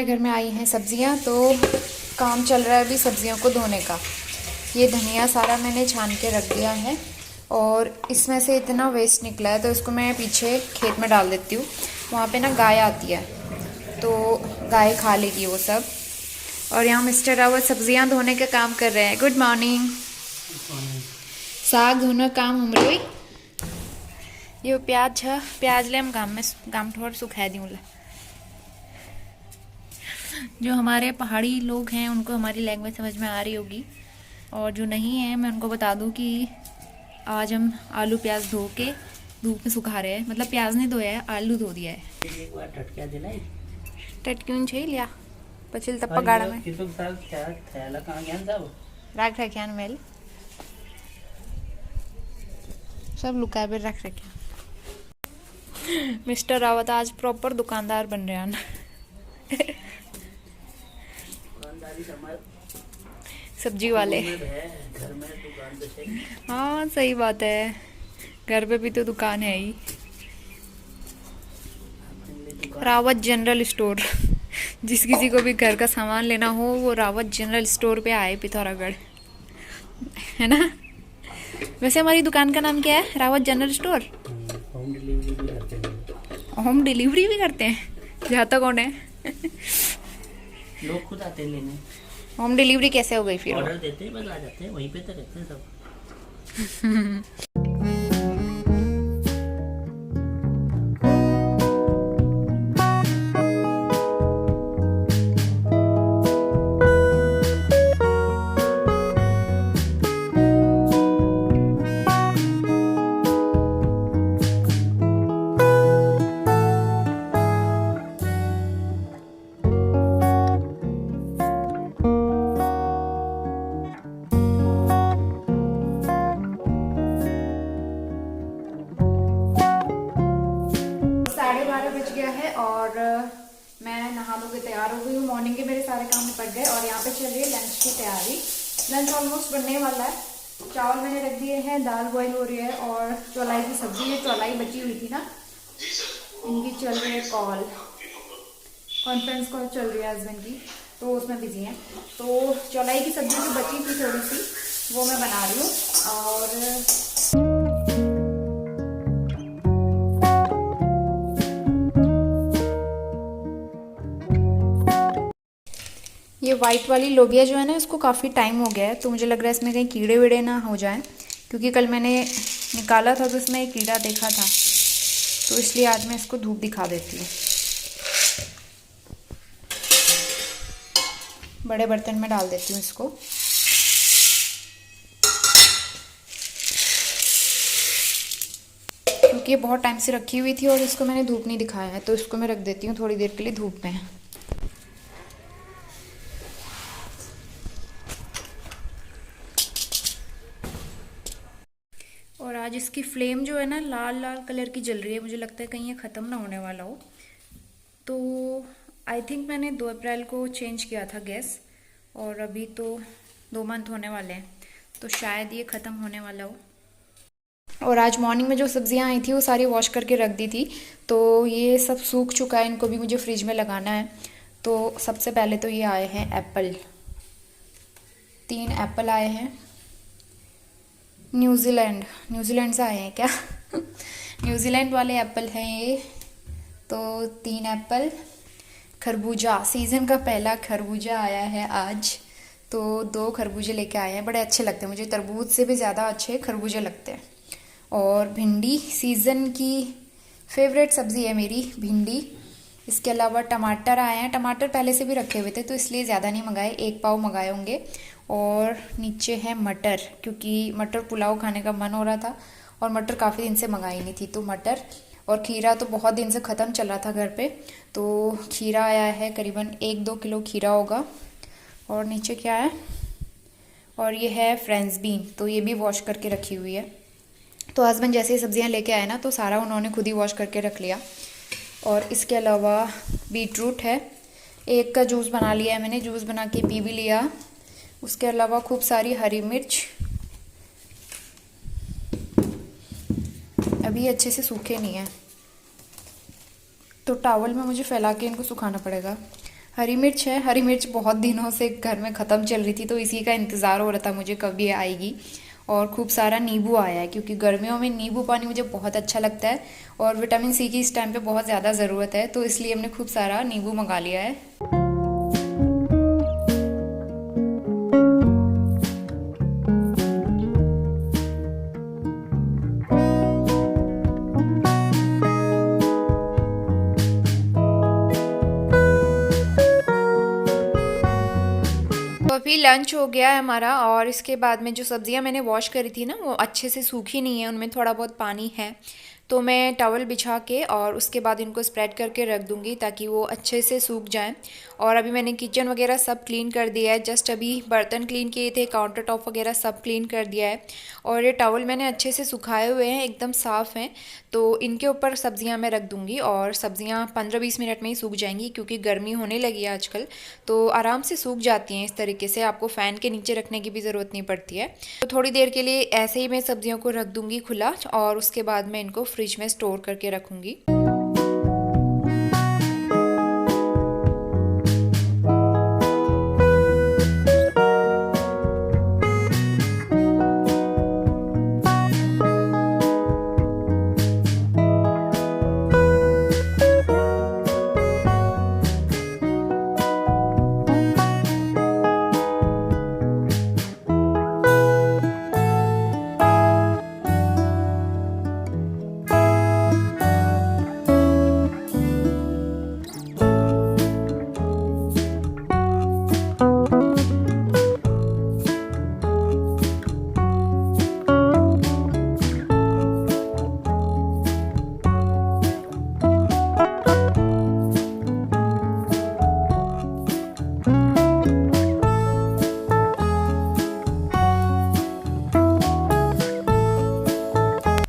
घर में आई हैं सब्जियां, तो काम चल रहा है अभी सब्जियों को धोने का। ये धनिया सारा मैंने छान के रख दिया है और इसमें से इतना वेस्ट निकला है तो इसको मैं पीछे खेत में डाल देती हूँ। वहाँ पे ना गाय आती है तो गाय खा लेगी वो सब। और यहाँ मिस्टर रावत सब्जियाँ धोने का काम कर रहे हैं। Good morning. साग धोने का काम हमरो। ये प्याज है, प्याज ले हम गाम थोड़ा सुखा दी। जो हमारे पहाड़ी लोग हैं उनको हमारी लैंग्वेज समझ में आ रही होगी, और जो नहीं है मैं उनको बता दूं कि आज हम आलू प्याज धो के धूप में सुखा रहे हैं। मतलब प्याज नहीं धोया है, आलू धो दिया है। टटक्यून छे लिया पचिल तप्पा गाड़ा में रख रखे मेल सब लुका पे रख रखे। मिस्टर रावत आज प्रॉपर दुकानदार बन रहे हैं। सब्जी वाले घर में दुकान पे। हाँ सही बात है, घर पे भी तो दुकान है ही। Rawat general store. जिस किसी को भी घर का सामान लेना हो वो रावत जनरल स्टोर पे आए, पिथौरागढ़, है ना। वैसे हमारी दुकान का नाम क्या है? Rawat general store. Home delivery भी करते हैं। होम डिलीवरी भी करते हैं? जाता कौन है? लोग खुद आते हैं लेने। होम डिलीवरी कैसे हो गई फिर? ऑर्डर देते हैं, बस आ जाते हैं, वहीं पे तो रहते हैं सब। और मैं नहा धो के तैयार हो गई हूँ। मॉर्निंग के मेरे सारे काम निपट गए और यहाँ पे चल रही है लंच की तैयारी। लंच ऑलमोस्ट बनने वाला है। चावल मैंने रख दिए हैं, दाल बॉईल हो रही है और चौलाई की सब्जी है। चौलाई बची हुई थी ना, इनकी चल रही है कॉल, कॉन्फ्रेंस कॉल चल रही है हस्बैंड की, तो उसमें बिजी हैं। तो चौलाई की सब्जी जो बची थी थोड़ी सी, वो मैं बना रही हूँ। और ये वाइट वाली लोबिया जो है ना, इसको काफ़ी टाइम हो गया है, तो मुझे लग रहा है इसमें कहीं कीड़े वीड़े ना हो जाएं, क्योंकि कल मैंने निकाला था तो इसमें एक कीड़ा देखा था, तो इसलिए आज मैं इसको धूप दिखा देती हूँ। बड़े बर्तन में डाल देती हूँ इसको। क्योंकि ये बहुत टाइम से रखी हुई थी और इसको मैंने धूप नहीं दिखाया है, तो इसको मैं रख देती हूँ थोड़ी देर के लिए धूप में। और आज इसकी फ्लेम जो है ना लाल लाल कलर की जल रही है। मुझे लगता है कहीं ये ख़त्म ना होने वाला हो। तो आई थिंक मैंने 2 अप्रैल को चेंज किया था गैस, और अभी तो 2 मंथ होने वाले हैं, तो शायद ये ख़त्म होने वाला हो। और आज मॉर्निंग में जो सब्जियां आई थी वो सारी वॉश करके रख दी थी, तो ये सब सूख चुका है। इनको भी मुझे फ्रिज में लगाना है। तो सबसे पहले तो ये आए हैं एप्पल, 3 एप्पल आए हैं। न्यूजीलैंड से आए हैं क्या? न्यूजीलैंड वाले एप्पल हैं ये। तो 3 एप्पल। खरबूजा, सीज़न का पहला खरबूजा आया है आज, तो 2 खरबूजे लेके आए हैं। बड़े अच्छे लगते हैं मुझे, तरबूज से भी ज़्यादा अच्छे खरबूजे लगते हैं। और भिंडी, सीज़न की फेवरेट सब्ज़ी है मेरी भिंडी। इसके अलावा टमाटर आए हैं। टमाटर पहले से भी रखे हुए थे तो इसलिए ज़्यादा नहीं मंगाए, 1 पाव मंगाए होंगे। और नीचे है मटर, क्योंकि मटर पुलाव खाने का मन हो रहा था और मटर काफ़ी दिन से मंगाई नहीं थी, तो मटर। और खीरा तो बहुत दिन से ख़त्म चल रहा था घर पे, तो खीरा आया है, करीबन 1-2 किलो खीरा होगा। और नीचे क्या है? और ये है फ्रेंच बीन, तो ये भी वॉश करके रखी हुई है। तो हस्बैंड जैसे ही सब्जियां लेके आए ना, तो सारा उन्होंने खुद ही वॉश करके रख लिया। और इसके अलावा बीटरूट है, 1 का जूस बना लिया है मैंने, जूस बना के पी भी लिया। उसके अलावा खूब सारी हरी मिर्च, अभी अच्छे से सूखे नहीं है तो टॉवल में मुझे फैला के इनको सुखाना पड़ेगा। हरी मिर्च है, हरी मिर्च बहुत दिनों से घर में ख़त्म चल रही थी तो इसी का इंतज़ार हो रहा था मुझे कब ये आएगी। और खूब सारा नींबू आया है क्योंकि गर्मियों में नींबू पानी मुझे बहुत अच्छा लगता है और विटामिन सी की इस टाइम पे बहुत ज़्यादा ज़रूरत है, तो इसलिए हमने खूब सारा नींबू मंगा लिया है। तो अभी लंच हो गया है हमारा और इसके बाद में जो सब्ज़ियां मैंने वॉश करी थी ना वो अच्छे से सूखी नहीं है, उनमें थोड़ा बहुत पानी है, तो मैं टॉवल बिछा के और उसके बाद इनको स्प्रेड करके रख दूँगी ताकि वो अच्छे से सूख जाएं। और अभी मैंने किचन वगैरह सब क्लीन कर दिया है, जस्ट अभी बर्तन क्लीन किए थे, काउंटर टॉप वगैरह सब क्लीन कर दिया है। और ये टॉवल मैंने अच्छे से सुखाए हुए हैं, एकदम साफ़ हैं, तो इनके ऊपर सब्ज़ियाँ मैं रख दूँगी और सब्ज़ियाँ 15-20 मिनट में ही सूख जाएंगी क्योंकि गर्मी होने लगी है आजकल, तो आराम से सूख जाती हैं इस तरीके से, आपको फ़ैन के नीचे रखने की भी ज़रूरत नहीं पड़ती है। तो थोड़ी देर के लिए ऐसे ही मैं सब्ज़ियों को रख दूँगी खुला और उसके बाद मैं इनको फ्रिज में स्टोर करके रखूँगी।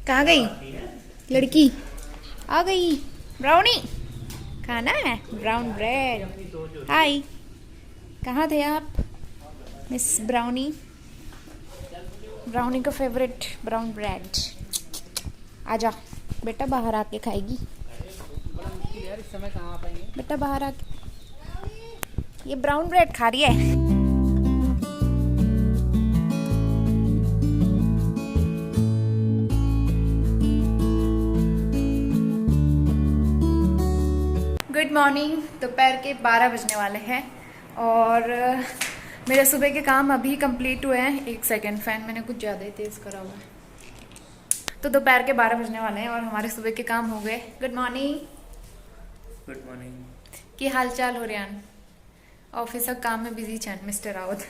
कहाँ गई लड़की? आ गई। ब्राउनी खाना है, ब्राउन ब्रेड। हाय, कहाँ थे आप मिस ब्राउनी? ब्राउनी का फेवरेट ब्राउन ब्रेड। आजा बेटा, बाहर आके खाएगी बेटा, बाहर आके। ये ब्राउन ब्रेड खा रही है। Good morning. दोपहर के 12 बजने वाले हैं और मेरे सुबह के काम अभी कंप्लीट हुए हैं। एक सेकेंड, फ़ैन मैंने कुछ ज़्यादा ही तेज़ करा हुआ है। तो दोपहर के 12 बजने वाले हैं और हमारे सुबह के काम हो गए। Good morning. Good morning. की हाल चाल हो रहा है? ऑफिस का काम में बिजी चल मिस्टर राउत।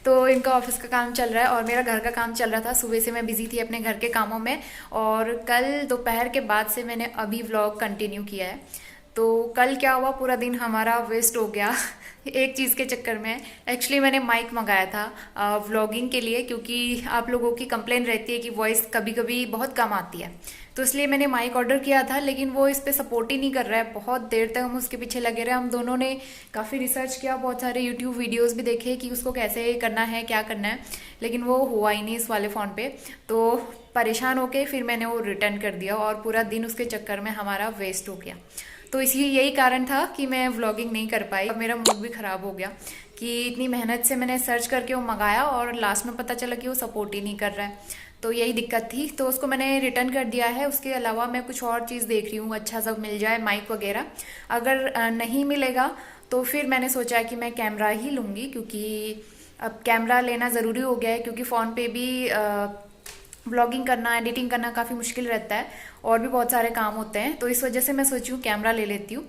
तो इनका ऑफिस का काम चल रहा है और मेरा घर का काम चल रहा था। सुबह से मैं बिजी थी अपने घर के कामों में और कल दोपहर के बाद से मैंने अभी व्लॉग कंटिन्यू किया है। तो कल क्या हुआ, पूरा दिन हमारा वेस्ट हो गया एक चीज़ के चक्कर में। एक्चुअली मैंने माइक मंगाया था व्लॉगिंग के लिए क्योंकि आप लोगों की कंप्लेन रहती है कि वॉइस कभी कभी बहुत कम आती है, तो इसलिए मैंने माइक ऑर्डर किया था, लेकिन वो इस पे सपोर्ट ही नहीं कर रहा है। बहुत देर तक हम उसके पीछे लगे रहे। हम दोनों ने काफ़ी रिसर्च किया, बहुत सारे यूट्यूब वीडियोस भी देखे कि उसको कैसे करना है, क्या करना है, लेकिन वो हुआ ही नहीं इस वाले फ़ोन पे। तो परेशान होके फिर मैंने वो रिटर्न कर दिया और पूरा दिन उसके चक्कर में हमारा वेस्ट हो गया। तो इसी यही कारण था कि मैं व्लॉगिंग नहीं कर पाई। मेरा मूड भी ख़राब हो गया कि इतनी मेहनत से मैंने सर्च करके वो मंगाया और लास्ट में पता चला कि वो सपोर्ट ही नहीं कर रहा है। तो यही दिक्कत थी, तो उसको मैंने रिटर्न कर दिया है। उसके अलावा मैं कुछ और चीज़ देख रही हूँ, अच्छा सब मिल जाए माइक वगैरह। अगर नहीं मिलेगा तो फिर मैंने सोचा कि मैं कैमरा ही लूँगी, क्योंकि अब कैमरा लेना ज़रूरी हो गया है क्योंकि फ़ोन पे भी व्लॉगिंग करना, एडिटिंग करना काफ़ी मुश्किल रहता है और भी बहुत सारे काम होते हैं। तो इस वजह से मैं सोची हूँ कैमरा ले लेती हूँ,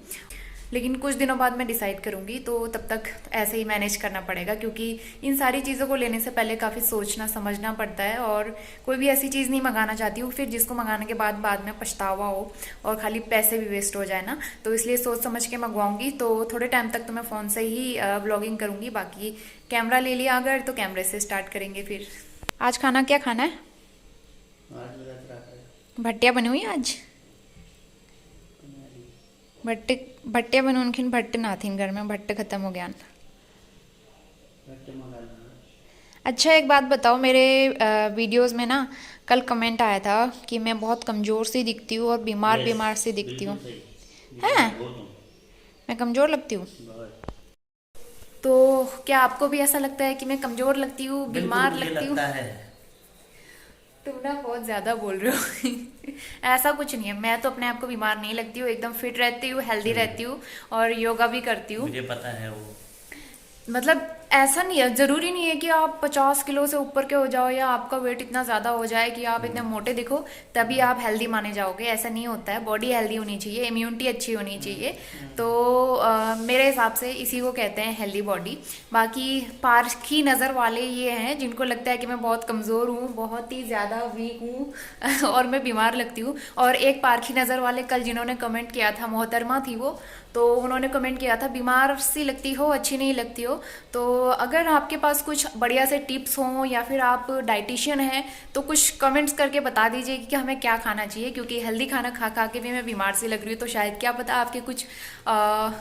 लेकिन कुछ दिनों बाद मैं डिसाइड करूँगी। तो तब तक ऐसे ही मैनेज करना पड़ेगा क्योंकि इन सारी चीज़ों को लेने से पहले काफ़ी सोचना समझना पड़ता है और कोई भी ऐसी चीज़ नहीं मंगाना चाहती हूँ फिर जिसको मंगाने के बाद में पछतावा हो और खाली पैसे भी वेस्ट हो जाए ना। तो इसलिए सोच समझ के मंगवाऊँगी। तो थोड़े टाइम तक तो मैं फ़ोन से ही व्लॉगिंग करूँगी, बाकी कैमरा ले लिया अगर तो कैमरे से स्टार्ट करेंगे फिर। आज खाना क्या खाना है? भट्टियाँ बनी हुई आज? भट्टियाँ बनून खिन भट्ट ना थी घर में, भट्ट खत्म हो गया। अच्छा एक बात बताओ, मेरे वीडियोस में ना कल कमेंट आया था कि मैं बहुत कमज़ोर सी दिखती हूँ और बीमार सी दिखती हूँ। हैं? मैं कमज़ोर लगती हूँ? तो क्या आपको भी ऐसा लगता है कि मैं कमजोर लगती हूँ, बीमार लगती हूँ? तुम ना बहुत ज्यादा बोल रहे हो। ऐसा कुछ नहीं है, मैं तो अपने आप को बीमार नहीं लगती हूँ, एकदम फिट रहती हूँ, हेल्दी रहती हूँ और योगा भी करती हूँ। मुझे पता है वो। मतलब ऐसा नहीं है, जरूरी नहीं है कि आप 50 किलो से ऊपर के हो जाओ या आपका वेट इतना ज्यादा हो जाए कि आप इतने मोटे दिखो तभी आप हेल्दी माने जाओगे। ऐसा नहीं होता है, बॉडी हेल्दी होनी चाहिए, इम्यूनिटी अच्छी होनी चाहिए। तो मेरे हिसाब से इसी को कहते हैं हेल्दी बॉडी। बाकी पारखी नज़र वाले ये हैं जिनको लगता है कि मैं बहुत कमज़ोर हूँ, बहुत ही ज़्यादा वीक हूँ और मैं बीमार लगती हूँ। और एक पारखी नज़र वाले कल जिन्होंने कमेंट किया था, मोहतरमा थी वो, तो उन्होंने कमेंट किया था बीमार सी लगती हो, अच्छी नहीं लगती हो। तो अगर आपके पास कुछ बढ़िया से टिप्स हों या फिर आप डाइटिशियन हैं तो कुछ कमेंट्स करके बता दीजिए कि हमें क्या खाना चाहिए, क्योंकि हेल्दी खाना खा खा के भी मैं बीमार सी लग रही हूँ। तो शायद क्या पता आपके कुछ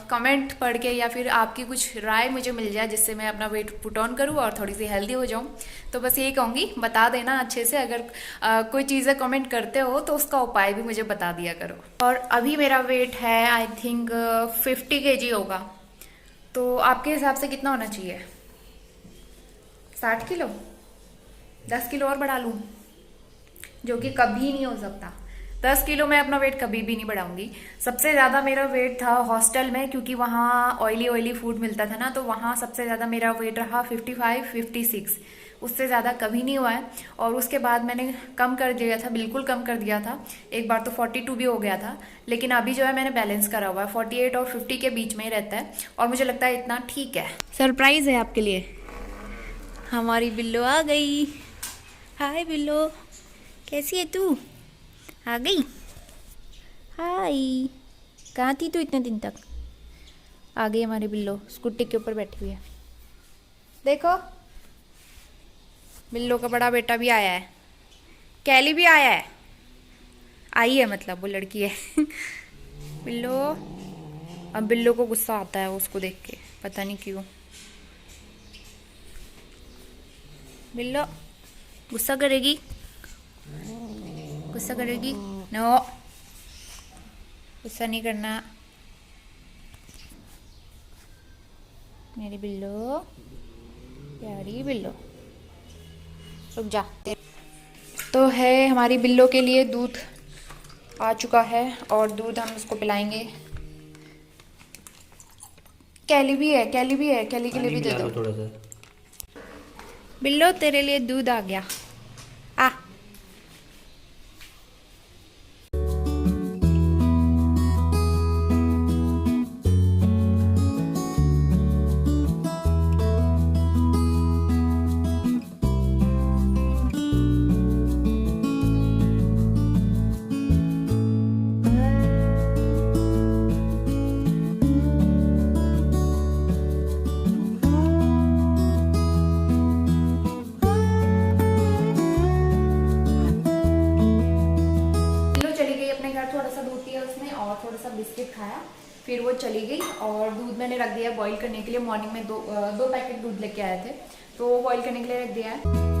कमेंट पढ़ के या फिर आपकी कुछ राय मुझे मिल जाए जिससे मैं अपना वेट पुट ऑन करूँ और थोड़ी सी हेल्दी हो जाऊँ। तो बस यही कहूँगी, बता देना अच्छे से। अगर कोई चीज़ें कमेंट करते हो तो उसका उपाय भी मुझे बता दिया करो। और अभी मेरा वेट है आई थिंक 50 kg होगा। तो आपके हिसाब से कितना होना चाहिए? 60 किलो? 10 किलो और बढ़ा लूँ? जो कि कभी नहीं हो सकता। 10 किलो मैं अपना वेट कभी भी नहीं बढ़ाऊंगी। सबसे ज़्यादा मेरा वेट था हॉस्टल में, क्योंकि वहाँ ऑयली फूड मिलता था ना, तो वहाँ सबसे ज़्यादा मेरा वेट रहा 55, 56। उससे ज़्यादा कभी नहीं हुआ है। और उसके बाद मैंने कम कर दिया था, बिल्कुल कम कर दिया था। एक बार तो 42 भी हो गया था। लेकिन अभी जो है मैंने बैलेंस करा हुआ है, 48 और 50 के बीच में ही रहता है और मुझे लगता है इतना ठीक है। सरप्राइज़ है आपके लिए, हमारी बिल्लो आ गई। हाय बिल्लो, कैसी है तू? आ गई? हाय, कहाँ थी तू इतने दिन तक? आ गई हमारी बिल्लो, स्कूटी के ऊपर बैठी हुई है। देखो, बिल्लो का बड़ा बेटा भी आया है, कैली भी आया है। आई है मतलब, वो लड़की है। बिल्लो, अब बिल्लो को गुस्सा आता है उसको देख के, पता नहीं क्यों। बिल्लो गुस्सा करेगी, गुस्सा करेगी? नो, गुस्सा नहीं करना मेरी बिल्लो, प्यारी बिल्लो। रुक जा। तो है, हमारी बिल्लो के लिए दूध आ चुका है और दूध हम उसको पिलाएंगे। कैली भी है, कैली भी है, कैली के लिए भी दे दो थोड़ा सा। बिल्लो, तेरे लिए दूध आ गया, आ। थोड़ा सा दूध पिया उसने और थोड़ा सा बिस्किट खाया, फिर वो चली गई। और दूध मैंने रख दिया बॉईल करने के लिए। मॉर्निंग में दो पैकेट दूध लेके आए थे, तो बॉईल करने के लिए रख दिया है।